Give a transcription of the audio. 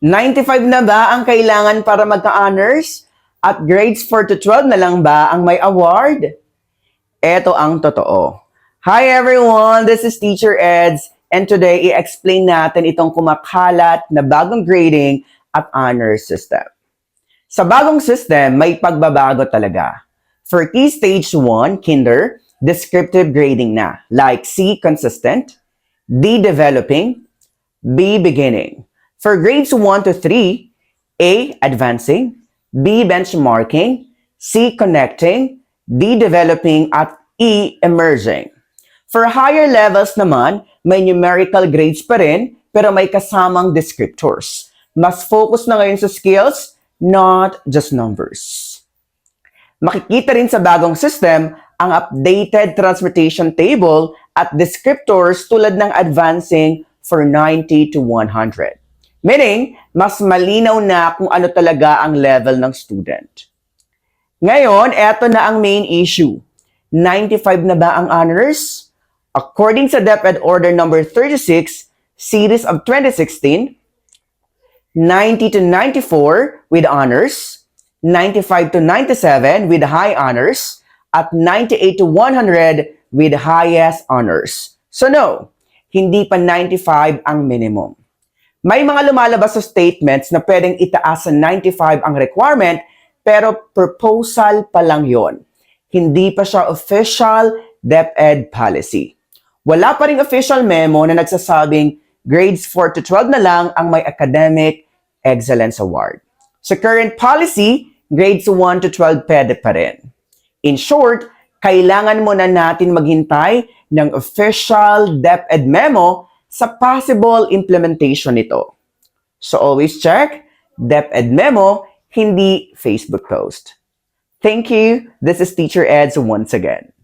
95 na ba ang kailangan para magka-honors? At grades 4 to 12 na lang ba ang may award? Ito ang totoo. Hi everyone, this is Teacher Eds and today i-explain natin itong kumakalat na bagong grading at honors system. Sa bagong system, may pagbabago talaga. For Key Stage 1, Kinder, descriptive grading na, like C, consistent, D, developing, B, beginning. For grades 1 to 3, A, advancing, B, benchmarking, C, connecting, D, developing, at E, emerging. For higher levels naman, may numerical grades pa rin, pero may kasamang descriptors. Mas focus na ngayon sa skills, not just numbers. Makikita rin sa bagong system ang updated transportation table at descriptors tulad ng advancing for 90 to 100. Meaning, mas malinaw na kung ano talaga ang level ng student. Ngayon, eto na ang main issue. 95 na ba ang honors? According sa DepEd Order number 36, series of 2016, 90 to 94 with honors, 95 to 97 with high honors, at 98 to 100 with highest honors. So no, hindi pa 95 ang minimum. May mga lumalabas sa statements na pwedeng itaas sa 95 ang requirement, pero proposal pa lang yon. Hindi pa siya official DepEd policy. Wala pa ring official memo na nagsasabing grades 4 to 12 na lang ang may academic excellence award. Sa current policy, grades 1 to 12 pwede pa rin. In short, kailangan muna natin maghintay ng official DepEd memo sa possible implementation nito. So always check DepEd memo, hindi Facebook post. Thank you. This is Teacher Eds once again.